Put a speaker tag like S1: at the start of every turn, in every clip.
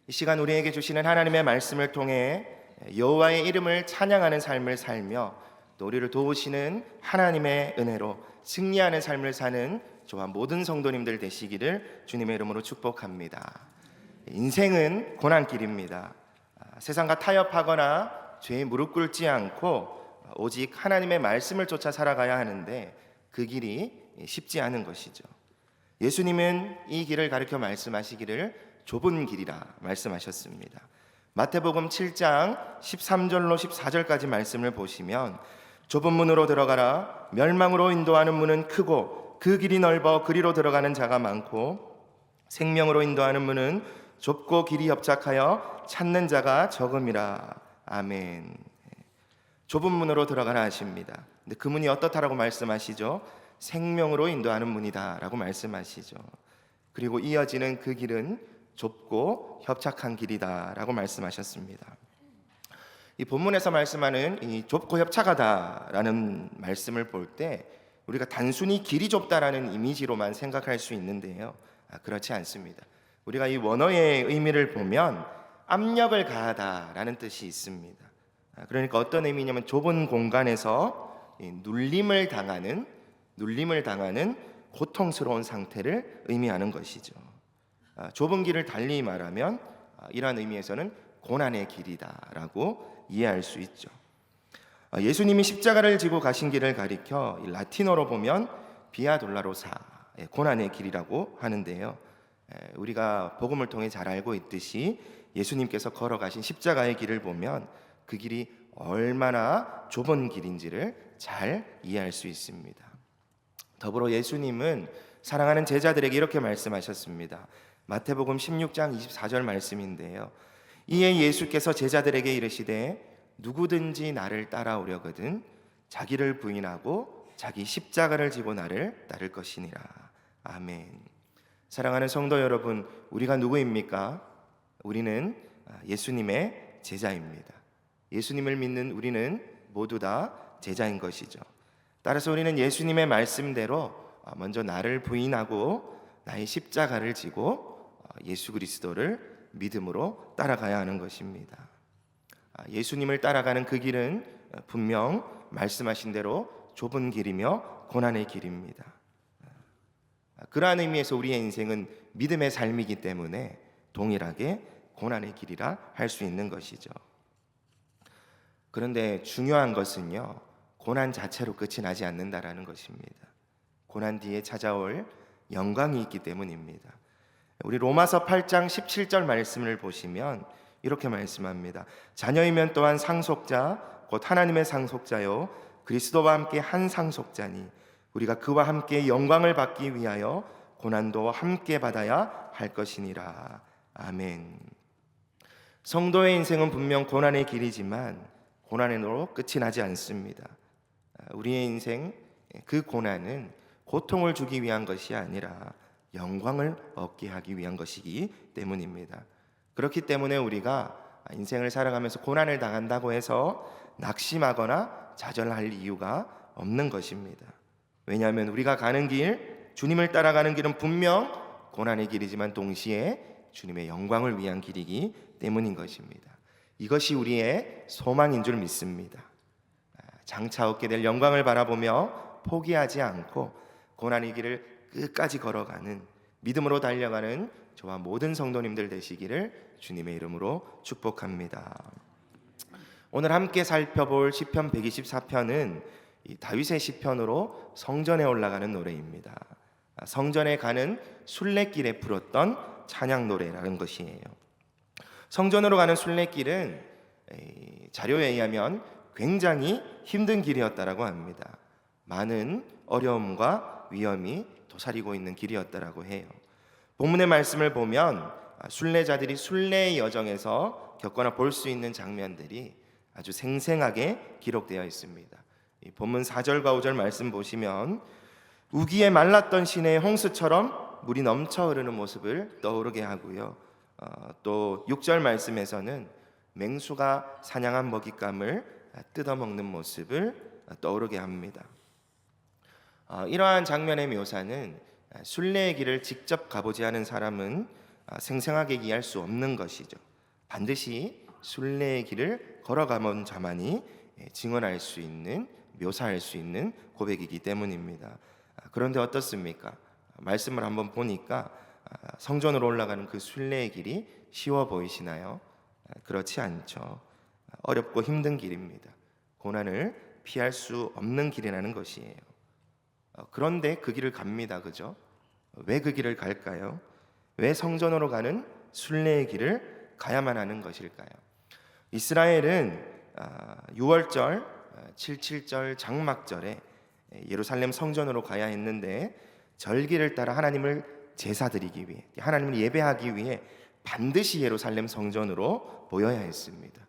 S1: 이 시간 우리에게 주시는 하나님의 말씀을 통해 여호와의 이름을 찬양하는 삶을 살며 또 우리를 도우시는 하나님의 은혜로 승리하는 삶을 사는 저와 모든 성도님들 되시기를 주님의 이름으로 축복합니다. 인생은 고난길입니다. 세상과 타협하거나 죄에 무릎 꿇지 않고 오직 하나님의 말씀을 쫓아 살아가야 하는데 그 길이 쉽지 않은 것이죠. 예수님은 이 길을 가르쳐 말씀하시기를 좁은 길이라 말씀하셨습니다. 마태복음 7장 13절로 14절까지 말씀을 보시면 좁은 문으로 들어가라. 멸망으로 인도하는 문은 크고 그 길이 넓어 그리로 들어가는 자가 많고 생명으로 인도하는 문은 좁고 길이 협착하여 찾는 자가 적음이라. 아멘. 좁은 문으로 들어가라 하십니다. 근데 그 문이 어떻다라고 말씀하시죠? 생명으로 인도하는 문이다 라고 말씀하시죠. 그리고 이어지는 그 길은 좁고 협착한 길이다 라고 말씀하셨습니다. 이 본문에서 말씀하는 이 좁고 협착하다라는 말씀을 볼 때 우리가 단순히 길이 좁다라는 이미지로만 생각할 수 있는데요, 그렇지 않습니다. 우리가 이 원어의 의미를 보면 압력을 가하다라는 뜻이 있습니다. 그러니까 어떤 의미냐면 좁은 공간에서 눌림을 당하는 고통스러운 상태를 의미하는 것이죠. 좁은 길을 달리 말하면 이러한 의미에서는 고난의 길이다라고 이해할 수 있죠. 예수님이 십자가를 지고 가신 길을 가리켜 라틴어로 보면 비아 돌라로사, 고난의 길이라고 하는데요, 우리가 복음을 통해 잘 알고 있듯이 예수님께서 걸어가신 십자가의 길을 보면 그 길이 얼마나 좁은 길인지를 잘 이해할 수 있습니다. 더불어 예수님은 사랑하는 제자들에게 이렇게 말씀하셨습니다. 마태복음 16장 24절 말씀인데요, 이에 예수께서 제자들에게 이르시되 누구든지 나를 따라오려거든 자기를 부인하고 자기 십자가를 지고 나를 따를 것이니라. 아멘. 사랑하는 성도 여러분, 우리가 누구입니까? 우리는 예수님의 제자입니다. 예수님을 믿는 우리는 모두 다 제자인 것이죠. 따라서 우리는 예수님의 말씀대로 먼저 나를 부인하고 나의 십자가를 지고 예수 그리스도를 믿음으로 따라가야 하는 것입니다. 예수님을 따라가는 그 길은 분명 말씀하신 대로 좁은 길이며 고난의 길입니다. 그러한 의미에서 우리의 인생은 믿음의 삶이기 때문에 동일하게 고난의 길이라 할 수 있는 것이죠. 그런데 중요한 것은요, 고난 자체로 끝이 나지 않는다라는 것입니다. 고난 뒤에 찾아올 영광이 있기 때문입니다. 우리 로마서 8장 17절 말씀을 보시면 이렇게 말씀합니다. 자녀이면 또한 상속자 곧 하나님의 상속자요 그리스도와 함께 한 상속자니 우리가 그와 함께 영광을 받기 위하여 고난도 함께 받아야 할 것이니라. 아멘. 성도의 인생은 분명 고난의 길이지만 고난으로 끝이 나지 않습니다. 우리의 인생, 그 고난은 고통을 주기 위한 것이 아니라 영광을 얻게 하기 위한 것이기 때문입니다. 그렇기 때문에 우리가 인생을 살아가면서 고난을 당한다고 해서 낙심하거나 좌절할 이유가 없는 것입니다. 왜냐하면 우리가 가는 길, 주님을 따라가는 길은 분명 고난의 길이지만 동시에 주님의 영광을 위한 길이기 때문인 것입니다. 이것이 우리의 소망인 줄 믿습니다. 장차 얻게 될 영광을 바라보며 포기하지 않고 고난의 길을 끝까지 걸어가는, 믿음으로 달려가는 저와 모든 성도님들 되시기를 주님의 이름으로 축복합니다. 오늘 함께 살펴볼 시편 124편은 다윗의 시편으로 성전에 올라가는 노래입니다. 성전에 가는 순례길에 부렀던 찬양 노래라는 것이에요. 성전으로 가는 순례길은 자료에 의하면 굉장히 힘든 길이었다라고 합니다. 많은 어려움과 위험이 도사리고 있는 길이었다라고 해요. 본문의 말씀을 보면 순례자들이 순례의 여정에서 겪거나 볼 수 있는 장면들이 아주 생생하게 기록되어 있습니다. 이 본문 4절과 5절 말씀 보시면 우기에 말랐던 시내의 홍수처럼 물이 넘쳐 흐르는 모습을 떠오르게 하고요. 또 6절 말씀에서는 맹수가 사냥한 먹잇감을 뜯어먹는 모습을 떠오르게 합니다. 이러한 장면의 묘사는 순례의 길을 직접 가보지 않은 사람은 생생하게 이해할 수 없는 것이죠. 반드시 순례의 길을 걸어가본 자만이 증언할 수 있는, 묘사할 수 있는 고백이기 때문입니다. 그런데 어떻습니까? 말씀을 한번 보니까 성전으로 올라가는 그 순례의 길이 쉬워 보이시나요? 그렇지 않죠. 어렵고 힘든 길입니다. 고난을 피할 수 없는 길이라는 것이에요. 그런데 그 길을 갑니다. 그죠? 왜 그 길을 갈까요? 왜 성전으로 가는 순례의 길을 가야만 하는 것일까요? 이스라엘은 6월절, 77절 장막절에 예루살렘 성전으로 가야 했는데 절기를 따라 하나님을 제사드리기 위해, 하나님을 예배하기 위해 반드시 예루살렘 성전으로 모여야 했습니다.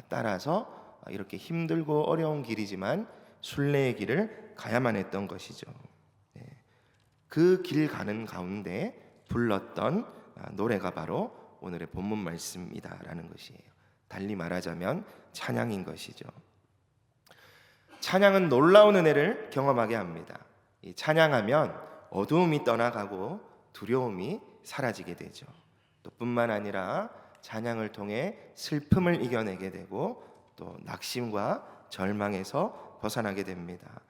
S1: 따라서 이렇게 힘들고 어려운 길이지만 순례의 길을 가야만 했던 것이죠. 그 길 가는 가운데 불렀던 노래가 바로 오늘의 본문 말씀이다라는 것이에요. 달리 말하자면 찬양인 것이죠. 찬양은 놀라운 은혜를 경험하게 합니다. 이 찬양하면 어두움이 떠나가고 두려움이 사라지게 되죠. 또 뿐만 아니라 찬양을 통해 슬픔을 이겨내게 되고 또 낙심과 절망에서 벗어나게 됩니다.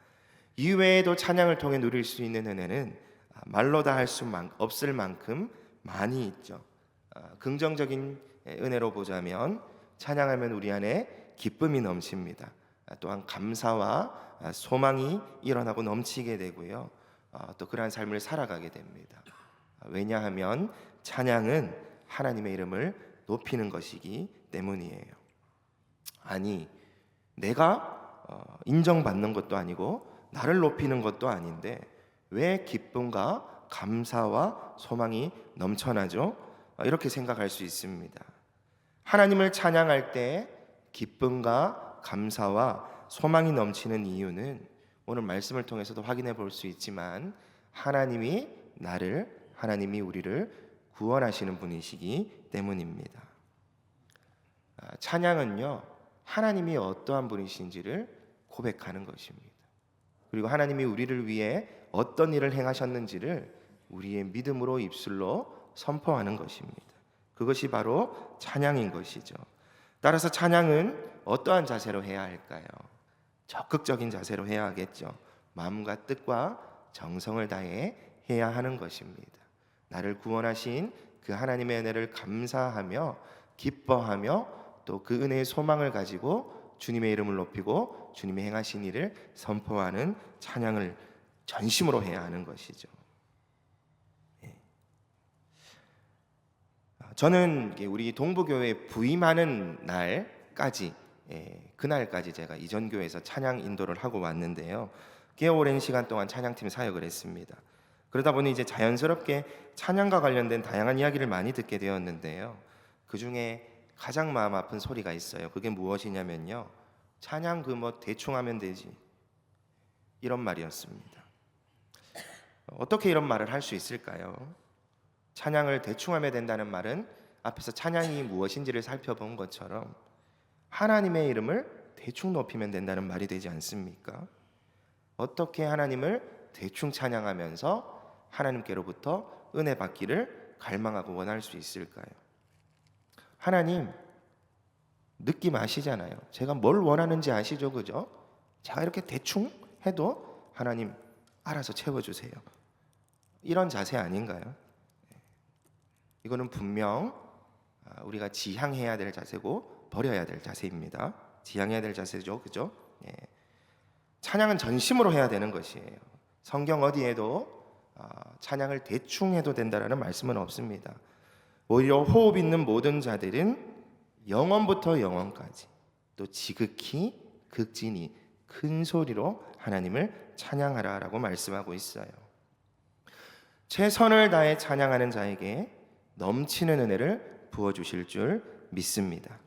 S1: 이외에도 찬양을 통해 누릴 수 있는 은혜는 말로 다 할 수 없을 만큼 많이 있죠. 긍정적인 은혜로 보자면 찬양하면 우리 안에 기쁨이 넘칩니다. 또한 감사와 소망이 일어나고 넘치게 되고요. 또 그러한 삶을 살아가게 됩니다. 왜냐하면 찬양은 하나님의 이름을 높이는 것이기 때문이에요. 아니, 내가 인정받는 것도 아니고 나를 높이는 것도 아닌데 왜 기쁨과 감사와 소망이 넘쳐나죠? 이렇게 생각할 수 있습니다. 하나님을 찬양할 때 기쁨과 감사와 소망이 넘치는 이유는 오늘 말씀을 통해서도 확인해 볼 수 있지만 하나님이 우리를 구원하시는 분이시기 때문입니다. 찬양은요, 하나님이 어떠한 분이신지를 고백하는 것입니다. 그리고 하나님이 우리를 위해 어떤 일을 행하셨는지를 우리의 믿음으로 입술로 선포하는 것입니다. 그것이 바로 찬양인 것이죠. 따라서 찬양은 어떠한 자세로 해야 할까요? 적극적인 자세로 해야 하겠죠. 마음과 뜻과 정성을 다해 해야 하는 것입니다. 나를 구원하신 그 하나님의 은혜를 감사하며 기뻐하며 또 그 은혜의 소망을 가지고 주님의 이름을 높이고 주님의 행하신 일을 선포하는 찬양을 전심으로 해야 하는 것이죠. 저는 우리 동부교회 부임하는 날까지, 그날까지 제가 이전 교회에서 찬양 인도를 하고 왔는데요. 꽤 오랜 시간 동안 찬양팀 사역을 했습니다. 그러다 보니 이제 자연스럽게 찬양과 관련된 다양한 이야기를 많이 듣게 되었는데요. 그 중에 가장 마음 아픈 소리가 있어요. 그게 무엇이냐면요, 찬양 대충 하면 되지, 이런 말이었습니다. 어떻게 이런 말을 할 수 있을까요? 찬양을 대충 하면 된다는 말은 앞에서 찬양이 무엇인지를 살펴본 것처럼 하나님의 이름을 대충 높이면 된다는 말이 되지 않습니까? 어떻게 하나님을 대충 찬양하면서 하나님께로부터 은혜 받기를 갈망하고 원할 수 있을까요? 하나님, 느낌 아시잖아요. 제가 뭘 원하는지 아시죠? 그죠? 제가 이렇게 대충 해도 하나님 알아서 채워주세요. 이런 자세 아닌가요? 이거는 분명 우리가 지향해야 될 자세고 버려야 될 자세입니다. 지향해야 될 자세죠. 그죠? 찬양은 전심으로 해야 되는 것이에요. 성경 어디에도 찬양을 대충 해도 된다라는 말씀은 없습니다. 오히려 호흡 있는 모든 자들은 영원부터 영원까지 또 지극히 극진히 큰 소리로 하나님을 찬양하라라고 말씀하고 있어요. 최선을 다해 찬양하는 자에게 넘치는 은혜를 부어주실 줄 믿습니다.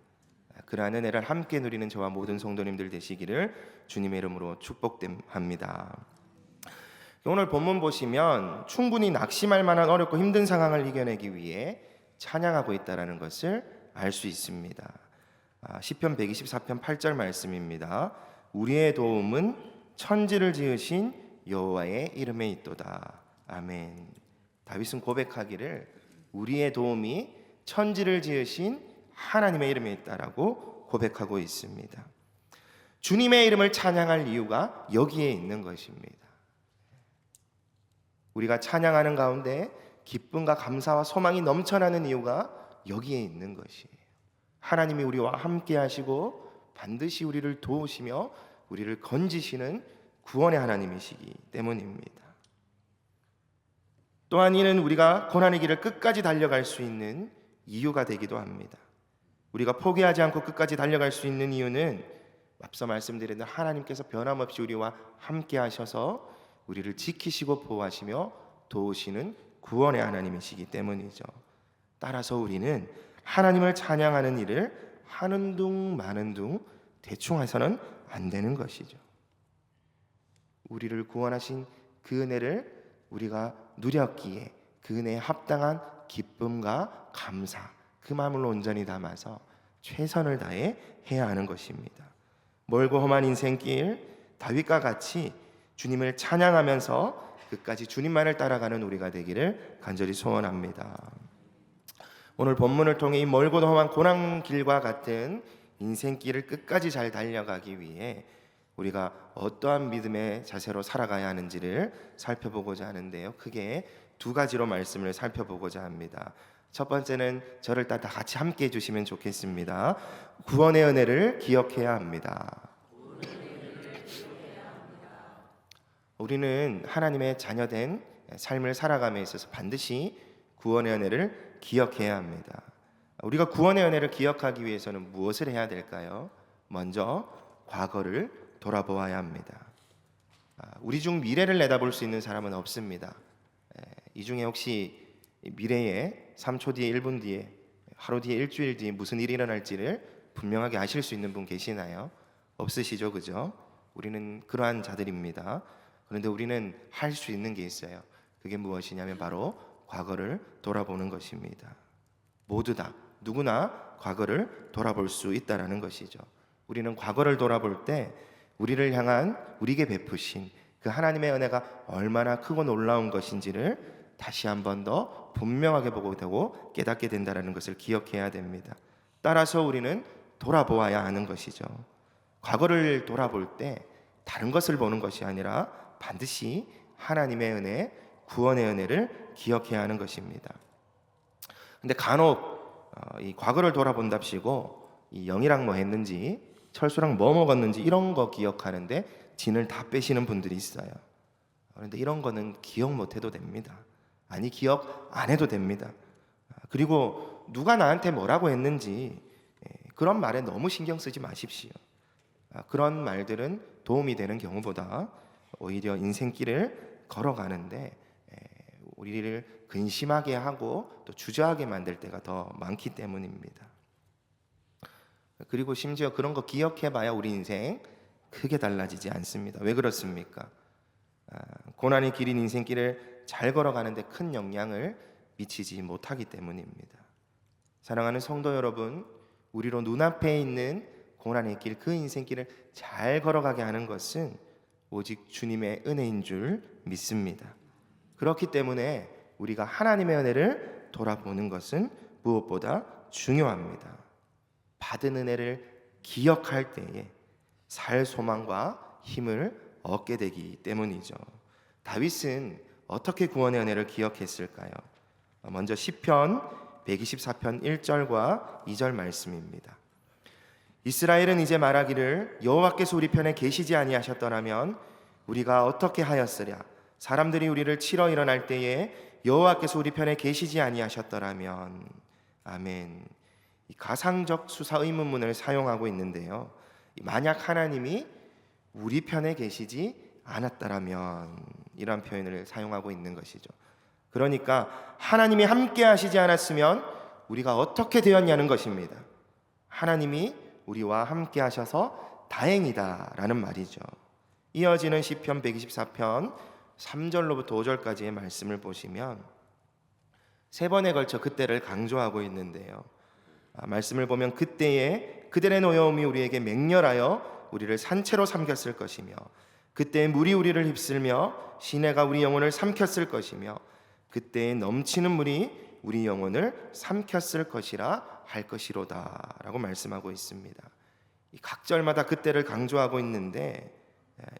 S1: 그러한 은혜를 함께 누리는 저와 모든 성도님들 되시기를 주님의 이름으로 축복합니다. 오늘 본문 보시면 충분히 낙심할 만한 어렵고 힘든 상황을 이겨내기 위해 찬양하고 있다는 것을 알 수 있습니다. 시편 124편 8절 말씀입니다. 우리의 도움은 천지를 지으신 여호와의 이름에 있도다. 아멘. 다윗은 고백하기를 우리의 도움이 천지를 지으신 하나님의 이름에 있다라고 고백하고 있습니다. 주님의 이름을 찬양할 이유가 여기에 있는 것입니다. 우리가 찬양하는 가운데 기쁨과 감사와 소망이 넘쳐나는 이유가 여기에 있는 것이에요. 하나님이 우리와 함께 하시고 반드시 우리를 도우시며 우리를 건지시는 구원의 하나님이시기 때문입니다. 또한 이는 우리가 고난의 길을 끝까지 달려갈 수 있는 이유가 되기도 합니다. 우리가 포기하지 않고 끝까지 달려갈 수 있는 이유는 앞서 말씀드린 하나님께서 변함없이 우리와 함께 하셔서 우리를 지키시고 보호하시며 도우시는 구원의 하나님이시기 때문이죠. 따라서 우리는 하나님을 찬양하는 일을 하는 둥 마는 둥 대충 해서는 안 되는 것이죠. 우리를 구원하신 그 은혜를 우리가 누렸기에 그 은혜에 합당한 기쁨과 감사, 그 마음을 온전히 담아서 최선을 다해 해야 하는 것입니다. 멀고 험한 인생길 다윗과 같이 주님을 찬양하면서 끝까지 주님만을 따라가는 우리가 되기를 간절히 소원합니다. 오늘 본문을 통해 이 멀고 험한 고난길과 같은 인생길을 끝까지 잘 달려가기 위해 우리가 어떠한 믿음의 자세로 살아가야 하는지를 살펴보고자 하는데요. 크게 두 가지로 말씀을 살펴보고자 합니다. 첫 번째는 저를 따라 같이 함께 해주시면 좋겠습니다. 구원의 은혜를 기억해야 합니다. 우리는 하나님의 자녀된 삶을 살아감에 있어서 반드시 구원의 은혜를 기억해야 합니다. 우리가 구원의 은혜를 기억하기 위해서는 무엇을 해야 될까요? 먼저 과거를 돌아보아야 합니다. 우리 중 미래를 내다볼 수 있는 사람은 없습니다. 이 중에 혹시 미래에 3초 뒤에, 1분 뒤에, 하루 뒤에, 일주일 뒤에 무슨 일이 일어날지를 분명하게 아실 수 있는 분 계시나요? 없으시죠, 그죠? 우리는 그러한 자들입니다. 그런데 우리는 할 수 있는 게 있어요. 그게 무엇이냐면 바로 과거를 돌아보는 것입니다. 모두 다 누구나 과거를 돌아볼 수 있다라는 것이죠. 우리는 과거를 돌아볼 때 우리를 향한 우리에게 베푸신 그 하나님의 은혜가 얼마나 크고 놀라운 것인지를 다시 한 번 더 분명하게 보고 되고 깨닫게 된다는 것을 기억해야 됩니다. 따라서 우리는 돌아보아야 하는 것이죠. 과거를 돌아볼 때 다른 것을 보는 것이 아니라 반드시 하나님의 은혜, 구원의 은혜를 기억해야 하는 것입니다. 근데 간혹 이 과거를 돌아본답시고 이 영이랑 뭐 했는지, 철수랑 뭐 먹었는지 이런 거 기억하는데 진을 다 빼시는 분들이 있어요. 그런데 이런 거는 기억 못 해도 됩니다. 아니, 기억 안 해도 됩니다. 그리고 누가 나한테 뭐라고 했는지 그런 말에 너무 신경 쓰지 마십시오. 그런 말들은 도움이 되는 경우보다 오히려 인생길을 걸어가는데 우리를 근심하게 하고 또 주저하게 만들 때가 더 많기 때문입니다. 그리고 심지어 그런 거 기억해봐야 우리 인생 크게 달라지지 않습니다. 왜 그렇습니까? 고난의 길인 인생길을 잘 걸어가는데 큰 영향을 미치지 못하기 때문입니다. 사랑하는 성도 여러분, 우리로 눈앞에 있는 고난의 길, 그 인생길을 잘 걸어가게 하는 것은 오직 주님의 은혜인 줄 믿습니다. 그렇기 때문에 우리가 하나님의 은혜를 돌아보는 것은 무엇보다 중요합니다. 받은 은혜를 기억할 때에 살 소망과 힘을 얻게 되기 때문이죠. 다윗은 어떻게 구원의 은혜를 기억했을까요? 먼저 시편 124편 1절과 2절 말씀입니다. 이스라엘은 이제 말하기를 여호와께서 우리 편에 계시지 아니하셨더라면 우리가 어떻게 하였으랴. 사람들이 우리를 치러 일어날 때에 여호와께서 우리 편에 계시지 아니하셨더라면. 아멘. 이 가상적 수사 의문문을 사용하고 있는데요. 만약 하나님이 우리 편에 계시지 않았더라면 이런 표현을 사용하고 있는 것이죠. 그러니까 하나님이 함께 하시지 않았으면 우리가 어떻게 되었냐는 것입니다. 하나님이 우리와 함께 하셔서 다행이다라는 말이죠. 이어지는 시편 124편 3절로부터 5절까지의 말씀을 보시면 세 번에 걸쳐 그때를 강조하고 있는데요. 말씀을 보면 그때에 그들의 노여움이 우리에게 맹렬하여 우리를 산채로 삼켰을 것이며 그때에 물이 우리를 휩쓸며 시내가 우리 영혼을 삼켰을 것이며 그때에 넘치는 물이 우리 영혼을 삼켰을 것이라 할 것이로다 라고 말씀하고 있습니다. 이 각절마다 그때를 강조하고 있는데,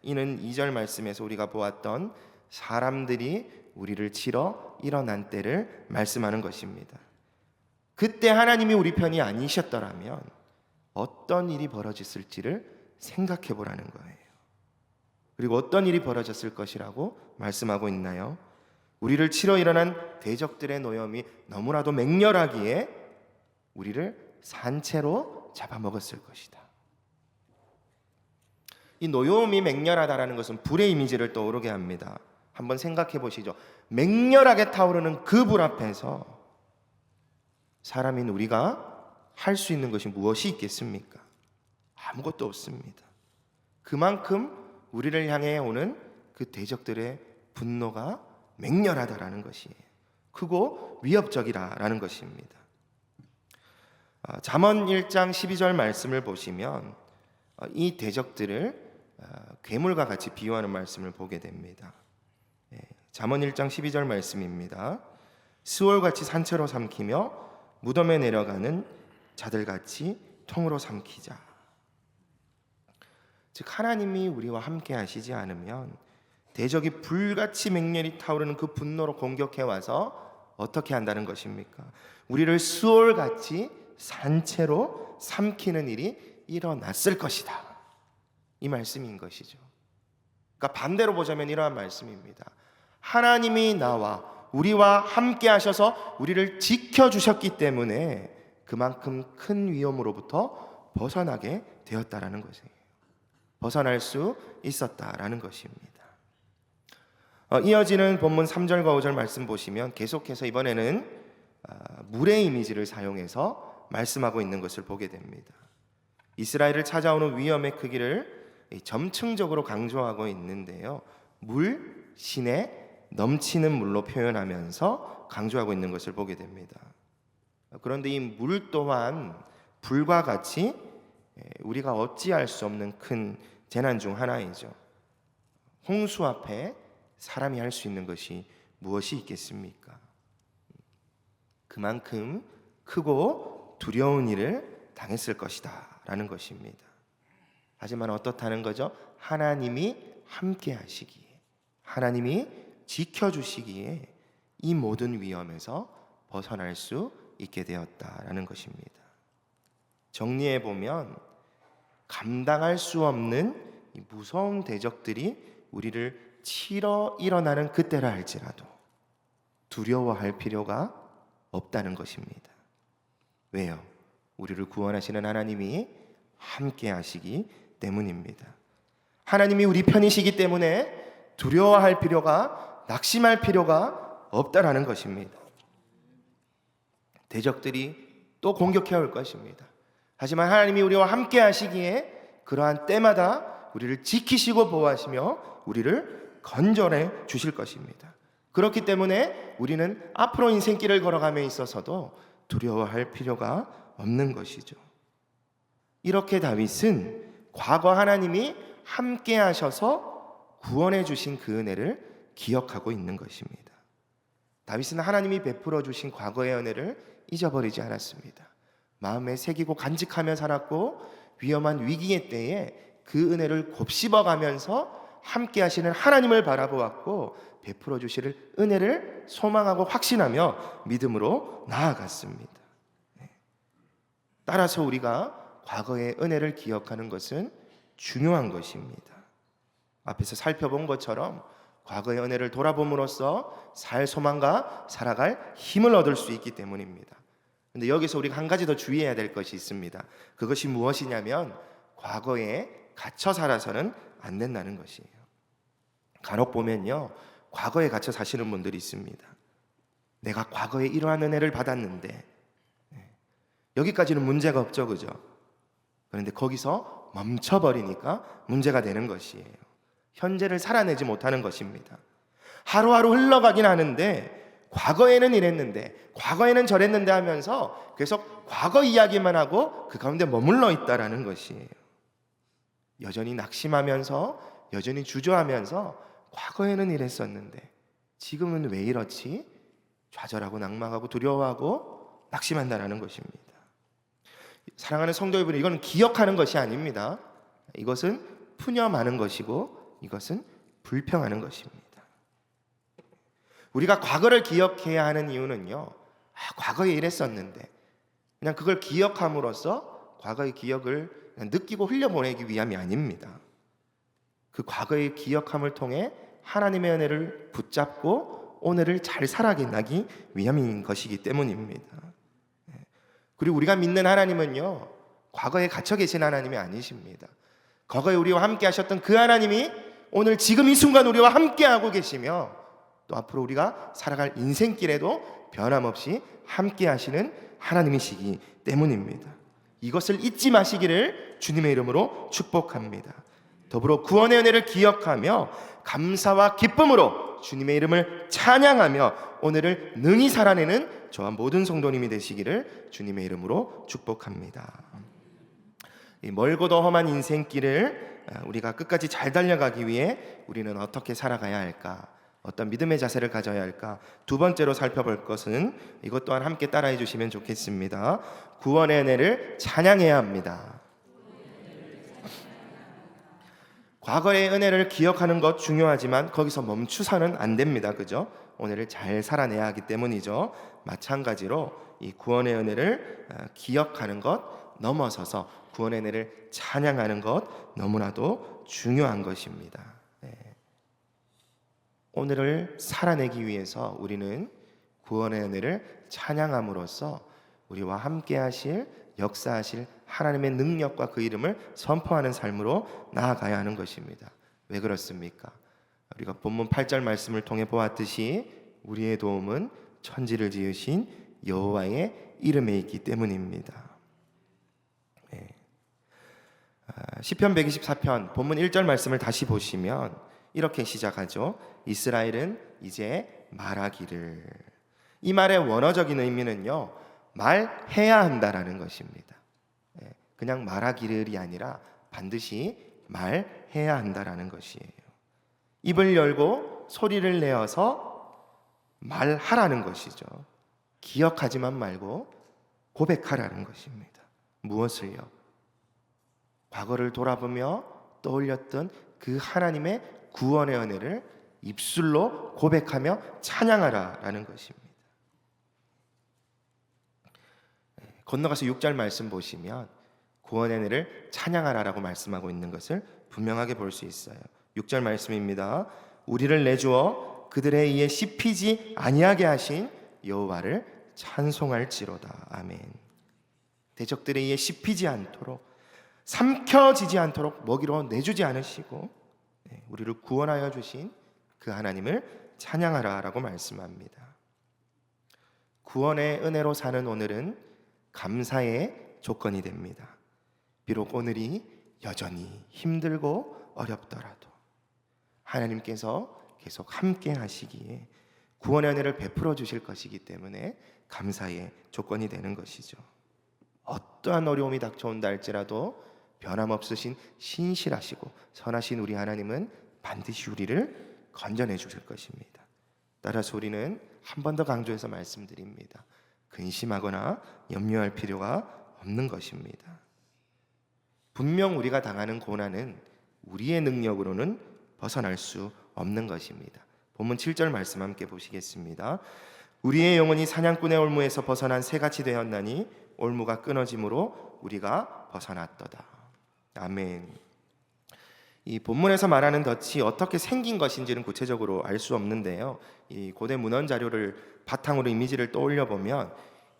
S1: 이는 2절 말씀에서 우리가 보았던 사람들이 우리를 치러 일어난 때를 말씀하는 것입니다. 그때 하나님이 우리 편이 아니셨더라면 어떤 일이 벌어졌을지를 생각해 보라는 거예요. 그리고 어떤 일이 벌어졌을 것이라고 말씀하고 있나요? 우리를 치러 일어난 대적들의 노염이 너무나도 맹렬하기에 우리를 산채로 잡아먹었을 것이다. 이 노여움이 맹렬하다라는 것은 불의 이미지를 떠오르게 합니다. 한번 생각해 보시죠. 맹렬하게 타오르는 그 불 앞에서 사람인 우리가 할 수 있는 것이 무엇이 있겠습니까? 아무것도 없습니다. 그만큼 우리를 향해 오는 그 대적들의 분노가 맹렬하다라는 것이에요. 크고 위협적이라는 것입니다. 잠언 1장 12절 말씀을 보시면 이 대적들을 괴물과 같이 비유하는 말씀을 보게 됩니다. 잠언 1장 12절 말씀입니다. 스월같이 산채로 삼키며 무덤에 내려가는 자들같이 통으로 삼키자. 즉 하나님이 우리와 함께 하시지 않으면 대적이 불같이 맹렬히 타오르는 그 분노로 공격해 와서 어떻게 한다는 것입니까? 우리를 스월같이 산채로 삼키는 일이 일어났을 것이다. 이 말씀인 것이죠. 그러니까 반대로 보자면 이러한 말씀입니다. 하나님이 나와 우리와 함께 하셔서 우리를 지켜주셨기 때문에 그만큼 큰 위험으로부터 벗어나게 되었다라는 것이에요. 벗어날 수 있었다라는 것입니다. 이어지는 본문 3절과 5절 말씀 보시면 계속해서 이번에는 물의 이미지를 사용해서 말씀하고 있는 것을 보게 됩니다. 이스라엘을 찾아오는 위험의 크기를 점층적으로 강조하고 있는데요, 물, 시내, 넘치는 물로 표현하면서 강조하고 있는 것을 보게 됩니다. 그런데 이 물 또한 불과 같이 우리가 어찌할 수 없는 큰 재난 중 하나이죠. 홍수 앞에 사람이 할 수 있는 것이 무엇이 있겠습니까? 그만큼 크고 두려운 일을 당했을 것이다 라는 것입니다. 하지만 어떻다는 거죠? 하나님이 함께 하시기에, 하나님이 지켜주시기에 이 모든 위험에서 벗어날 수 있게 되었다라는 것입니다. 정리해 보면 감당할 수 없는 이 무서운 대적들이 우리를 치러 일어나는 그때라 할지라도 두려워할 필요가 없다는 것입니다. 왜요? 우리를 구원하시는 하나님이 함께 하시기 때문입니다. 하나님이 우리 편이시기 때문에 두려워할 필요가, 낙심할 필요가 없다라는 것입니다. 대적들이 또 공격해 올 것입니다. 하지만 하나님이 우리와 함께 하시기에 그러한 때마다 우리를 지키시고 보호하시며 우리를 건져내 주실 것입니다. 그렇기 때문에 우리는 앞으로 인생길을 걸어감에 있어서도 두려워할 필요가 없는 것이죠. 이렇게 다윗은 과거 하나님이 함께 하셔서 구원해 주신 그 은혜를 기억하고 있는 것입니다. 다윗은 하나님이 베풀어 주신 과거의 은혜를 잊어버리지 않았습니다. 마음에 새기고 간직하며 살았고 위험한 위기의 때에 그 은혜를 곱씹어가면서 함께 하시는 하나님을 바라보았고 베풀어 주실 은혜를 소망하고 확신하며 믿음으로 나아갔습니다. 따라서 우리가 과거의 은혜를 기억하는 것은 중요한 것입니다. 앞에서 살펴본 것처럼 과거의 은혜를 돌아봄으로써 살 소망과 살아갈 힘을 얻을 수 있기 때문입니다. 그런데 여기서 우리가 한 가지 더 주의해야 될 것이 있습니다. 그것이 무엇이냐면 과거에 갇혀 살아서는 안 된다는 것이에요. 간혹 보면요, 과거에 갇혀 사시는 분들이 있습니다. 내가 과거에 이러한 은혜를 받았는데 여기까지는 문제가 없죠, 그죠? 그런데 거기서 멈춰버리니까 문제가 되는 것이에요. 현재를 살아내지 못하는 것입니다. 하루하루 흘러가긴 하는데 과거에는 이랬는데 과거에는 저랬는데 하면서 계속 과거 이야기만 하고 그 가운데 머물러 있다라는 것이에요. 여전히 낙심하면서 여전히 주저하면서 과거에는 이랬었는데 지금은 왜 이렇지? 좌절하고 낙망하고 두려워하고 낙심한다라는 것입니다. 사랑하는 성도 여러분, 이건 기억하는 것이 아닙니다. 이것은 푸념하는 것이고 이것은 불평하는 것입니다. 우리가 과거를 기억해야 하는 이유는요, 과거에 이랬었는데 그냥 그걸 기억함으로써 과거의 기억을 느끼고 흘려보내기 위함이 아닙니다. 그 과거의 기억함을 통해 하나님의 은혜를 붙잡고 오늘을 잘 살아가기 위함인 것이기 때문입니다. 그리고 우리가 믿는 하나님은요, 과거에 갇혀 계신 하나님이 아니십니다. 과거에 우리와 함께 하셨던 그 하나님이 오늘 지금 이 순간 우리와 함께 하고 계시며 또 앞으로 우리가 살아갈 인생길에도 변함없이 함께 하시는 하나님이시기 때문입니다. 이것을 잊지 마시기를 주님의 이름으로 축복합니다. 더불어 구원의 은혜를 기억하며 감사와 기쁨으로 주님의 이름을 찬양하며 오늘을 능히 살아내는 저와 모든 성도님이 되시기를 주님의 이름으로 축복합니다. 이 멀고도 험한 인생길을 우리가 끝까지 잘 달려가기 위해 우리는 어떻게 살아가야 할까? 어떤 믿음의 자세를 가져야 할까? 두 번째로 살펴볼 것은 이것 또한 함께 따라해 주시면 좋겠습니다. 구원의 은혜를 찬양해야 합니다. 과거의 은혜를 기억하는 것 중요하지만 거기서 멈추서는 안 됩니다. 그죠? 오늘을 잘 살아내야 하기 때문이죠. 마찬가지로 이 구원의 은혜를 기억하는 것 넘어서서 구원의 은혜를 찬양하는 것 너무나도 중요한 것입니다. 오늘을 살아내기 위해서 우리는 구원의 은혜를 찬양함으로써 우리와 함께 하실 역사하실 하나님의 능력과 그 이름을 선포하는 삶으로 나아가야 하는 것입니다. 왜 그렇습니까? 우리가 본문 8절 말씀을 통해 보았듯이 우리의 도움은 천지를 지으신 여호와의 이름에 있기 때문입니다. 시편 124편 본문 1절 말씀을 다시 보시면 이렇게 시작하죠. 이스라엘은 이제 말하기를. 이 말의 원어적인 의미는요, 말해야 한다라는 것입니다. 그냥 말하기를이 아니라 반드시 말해야 한다라는 것이에요. 입을 열고 소리를 내어서 말하라는 것이죠. 기억하지만 말고 고백하라는 것입니다. 무엇을요? 과거를 돌아보며 떠올렸던 그 하나님의 구원의 은혜를 입술로 고백하며 찬양하라라는 것입니다. 건너가서 6절 말씀 보시면 구원의 은혜를 찬양하라라고 말씀하고 있는 것을 분명하게 볼 수 있어요. 6절 말씀입니다. 우리를 내주어 그들에 의해 씹히지 아니하게 하신 여호와를 찬송할지로다. 아멘. 대적들에 의해 씹히지 않도록, 삼켜지지 않도록 먹이로 내주지 않으시고 우리를 구원하여 주신 그 하나님을 찬양하라라고 말씀합니다. 구원의 은혜로 사는 오늘은 감사의 조건이 됩니다. 비록 오늘이 여전히 힘들고 어렵더라도 하나님께서 계속 함께 하시기에 구원의 은혜를 베풀어 주실 것이기 때문에 감사의 조건이 되는 것이죠. 어떠한 어려움이 닥쳐온다 할지라도 변함없으신 신실하시고 선하신 우리 하나님은 반드시 우리를 건져내 주실 것입니다. 따라서 우리는 한 번 더 강조해서 말씀드립니다. 근심하거나 염려할 필요가 없는 것입니다. 분명 우리가 당하는 고난은 우리의 능력으로는 벗어날 수 없는 것입니다. 본문 7절 말씀 함께 보시겠습니다. 우리의 영혼이 사냥꾼의 올무에서 벗어난 새같이 되었나니 올무가 끊어짐으로 우리가 벗어났도다. 아멘. 이 본문에서 말하는 덫이 어떻게 생긴 것인지는 구체적으로 알 수 없는데요. 이 고대 문헌 자료를 바탕으로 이미지를 떠올려 보면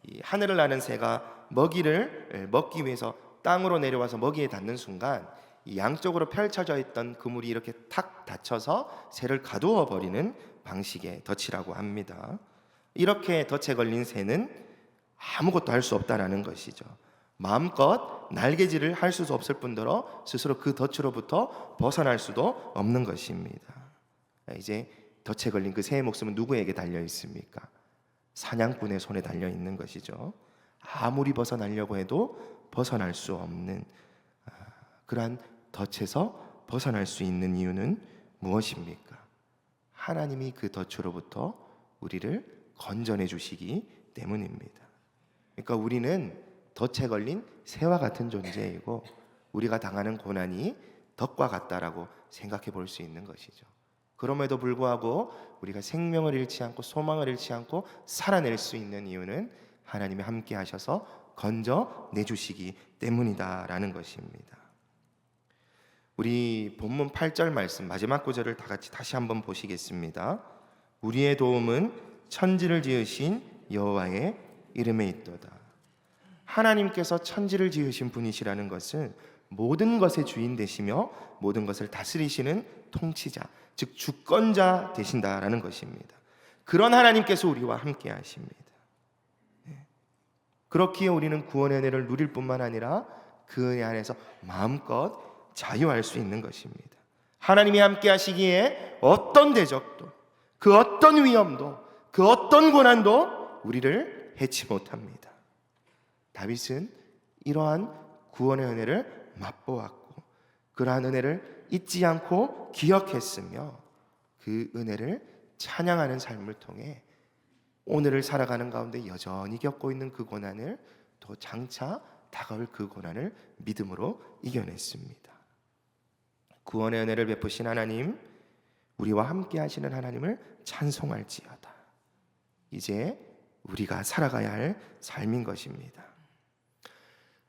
S1: 이 하늘을 나는 새가 먹이를 먹기 위해서 땅으로 내려와서 먹이에 닿는 순간 이 양쪽으로 펼쳐져 있던 그물이 이렇게 탁 닫혀서 새를 가두어 버리는 방식의 덫이라고 합니다. 이렇게 덫에 걸린 새는 아무것도 할 수 없다라는 것이죠. 마음껏 날개질을 할 수도 없을 뿐더러 스스로 그 덫으로부터 벗어날 수도 없는 것입니다. 이제 덫에 걸린 그 새의 목숨은 누구에게 달려 있습니까? 사냥꾼의 손에 달려 있는 것이죠. 아무리 벗어나려고 해도 벗어날 수 없는 그러한 덫에서 벗어날 수 있는 이유는 무엇입니까? 하나님이 그 덫으로부터 우리를 건져내 주시기 때문입니다. 그러니까 우리는 덫에 걸린 새와 같은 존재이고 우리가 당하는 고난이 덫과 같다라고 생각해 볼 수 있는 것이죠. 그럼에도 불구하고 우리가 생명을 잃지 않고 소망을 잃지 않고 살아낼 수 있는 이유는 하나님이 함께 하셔서 건져내 주시기 때문이다라는 것입니다. 우리 본문 8절 말씀 마지막 구절을 다 같이 다시 한번 보시겠습니다. 우리의 도움은 천지를 지으신 여호와의 이름에 있도다. 하나님께서 천지를 지으신 분이시라는 것은 모든 것의 주인 되시며 모든 것을 다스리시는 통치자, 즉 주권자 되신다라는 것입니다. 그런 하나님께서 우리와 함께 하십니다. 그렇기에 우리는 구원의 은혜를 누릴 뿐만 아니라 그 은혜 안에서 마음껏 자유할 수 있는 것입니다. 하나님이 함께 하시기에 어떤 대적도, 그 어떤 위험도, 그 어떤 고난도 우리를 해치 못합니다. 다윗은 이러한 구원의 은혜를 맛보았고 그러한 은혜를 잊지 않고 기억했으며 그 은혜를 찬양하는 삶을 통해 오늘을 살아가는 가운데 여전히 겪고 있는 그 고난을 또 장차 다가올 그 고난을 믿음으로 이겨냈습니다. 구원의 은혜를 베푸신 하나님, 우리와 함께 하시는 하나님을 찬송할지어다. 이제 우리가 살아가야 할 삶인 것입니다.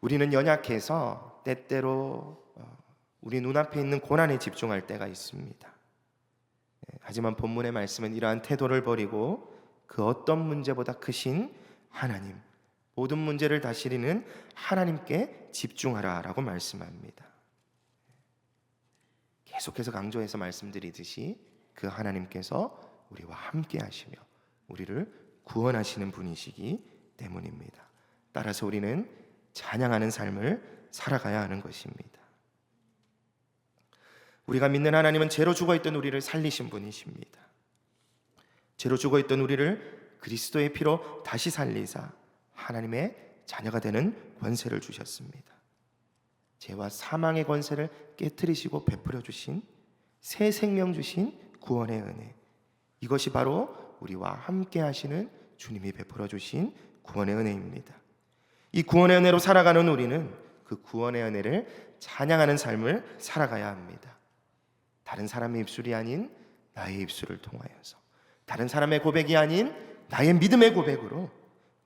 S1: 우리는 연약해서 때때로 우리 눈앞에 있는 고난에 집중할 때가 있습니다. 하지만 본문의 말씀은 이러한 태도를 버리고 그 어떤 문제보다 크신 하나님, 모든 문제를 다스리는 하나님께 집중하라라고 말씀합니다. 계속해서 강조해서 말씀드리듯이 그 하나님께서 우리와 함께 하시며 우리를 구원하시는 분이시기 때문입니다. 따라서 우리는 찬양하는 삶을 살아가야 하는 것입니다. 우리가 믿는 하나님은 죄로 죽어있던 우리를 살리신 분이십니다. 죄로 죽어있던 우리를 그리스도의 피로 다시 살리사 하나님의 자녀가 되는 권세를 주셨습니다. 죄와 사망의 권세를 깨트리시고 베풀어 주신 새 생명 주신 구원의 은혜, 이것이 바로 우리와 함께 하시는 주님이 베풀어 주신 구원의 은혜입니다. 이 구원의 은혜로 살아가는 우리는 그 구원의 은혜를 찬양하는 삶을 살아가야 합니다. 다른 사람의 입술이 아닌 나의 입술을 통하여서, 다른 사람의 고백이 아닌 나의 믿음의 고백으로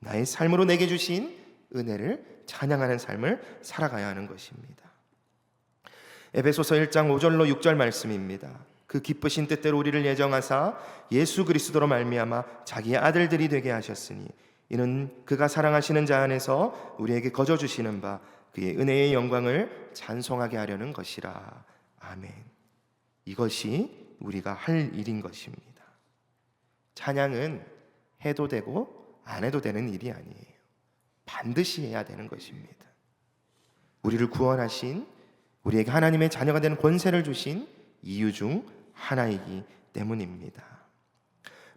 S1: 나의 삶으로 내게 주신 은혜를 찬양하는 삶을 살아가야 하는 것입니다. 에베소서 1장 5절로 6절 말씀입니다. 그 기쁘신 뜻대로 우리를 예정하사 예수 그리스도로 말미암아 자기의 아들들이 되게 하셨으니 이는 그가 사랑하시는 자 안에서 우리에게 거저 주시는 바 그의 은혜의 영광을 찬송하게 하려는 것이라. 아멘. 이것이 우리가 할 일인 것입니다. 찬양은 해도 되고 안 해도 되는 일이 아니에요. 반드시 해야 되는 것입니다. 우리를 구원하신, 우리에게 하나님의 자녀가 되는 권세를 주신 이유 중 하나이기 때문입니다.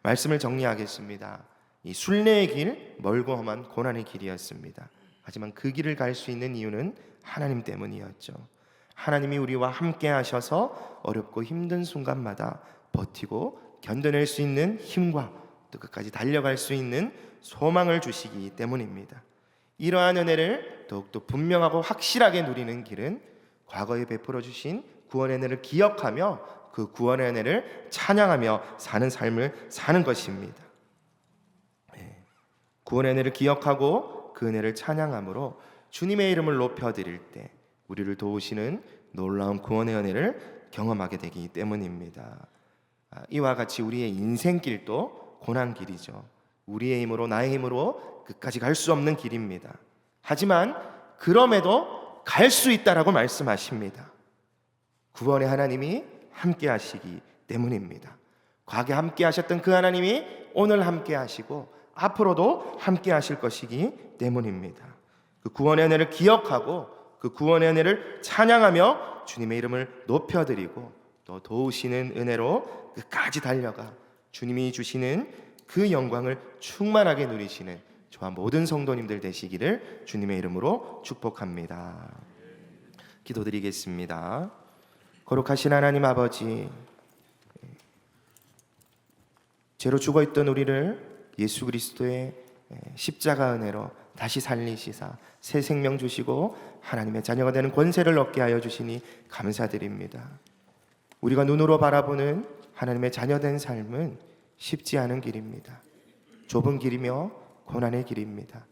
S1: 말씀을 정리하겠습니다. 이 순례의 길, 멀고 험한 고난의 길이었습니다. 하지만 그 길을 갈 수 있는 이유는 하나님 때문이었죠. 하나님이 우리와 함께 하셔서 어렵고 힘든 순간마다 버티고 견뎌낼 수 있는 힘과 또 끝까지 달려갈 수 있는 소망을 주시기 때문입니다. 이러한 은혜를 더욱더 분명하고 확실하게 누리는 길은 과거에 베풀어 주신 구원의 은혜를 기억하며 그 구원의 은혜를 찬양하며 사는 삶을 사는 것입니다. 구원의 은혜를 기억하고 그 은혜를 찬양함으로 주님의 이름을 높여드릴 때 우리를 도우시는 놀라운 구원의 은혜를 경험하게 되기 때문입니다. 이와 같이 우리의 인생길도 고난길이죠. 우리의 힘으로, 나의 힘으로 끝까지 갈 수 없는 길입니다. 하지만 그럼에도 갈 수 있다라고 말씀하십니다. 구원의 하나님이 함께 하시기 때문입니다. 과거에 함께 하셨던 그 하나님이 오늘 함께 하시고 앞으로도 함께 하실 것이기 때문입니다. 그 구원의 은혜를 기억하고 그 구원의 은혜를 찬양하며 주님의 이름을 높여드리고 또 도우시는 은혜로 끝까지 달려가 주님이 주시는 그 영광을 충만하게 누리시는 저와 모든 성도님들 되시기를 주님의 이름으로 축복합니다. 기도드리겠습니다. 거룩하신 하나님 아버지, 죄로 죽어있던 우리를 예수 그리스도의 십자가 은혜로 다시 살리시사 새 생명 주시고 하나님의 자녀가 되는 권세를 얻게 하여 주시니 감사드립니다. 우리가 눈으로 바라보는 하나님의 자녀된 삶은 쉽지 않은 길입니다. 좁은 길이며 고난의 길입니다.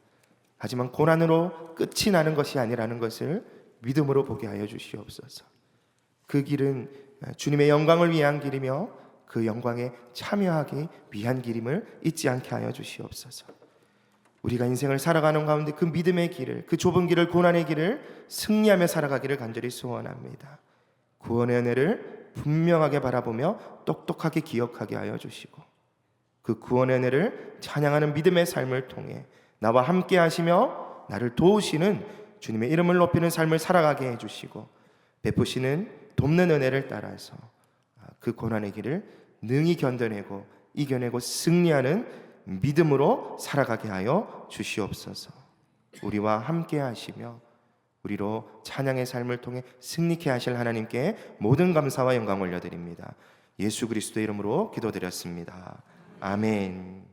S1: 하지만 고난으로 끝이 나는 것이 아니라는 것을 믿음으로 보게 하여 주시옵소서. 그 길은 주님의 영광을 위한 길이며 그 영광에 참여하기 위한 길임을 잊지 않게 하여 주시옵소서. 우리가 인생을 살아가는 가운데 그 믿음의 길을, 그 좁은 길을, 고난의 길을 승리하며 살아가기를 간절히 소원합니다. 구원의 은혜를 분명하게 바라보며 똑똑하게 기억하게 하여 주시고 그 구원의 은혜를 찬양하는 믿음의 삶을 통해 나와 함께 하시며 나를 도우시는 주님의 이름을 높이는 삶을 살아가게 해주시고 베푸시는 돕는 은혜를 따라서 그 고난의 길을 능히 견뎌내고 이겨내고 승리하는 믿음으로 살아가게 하여 주시옵소서. 우리와 함께 하시며 우리로 찬양의 삶을 통해 승리케 하실 하나님께 모든 감사와 영광을 올려드립니다. 예수 그리스도의 이름으로 기도드렸습니다. 아멘.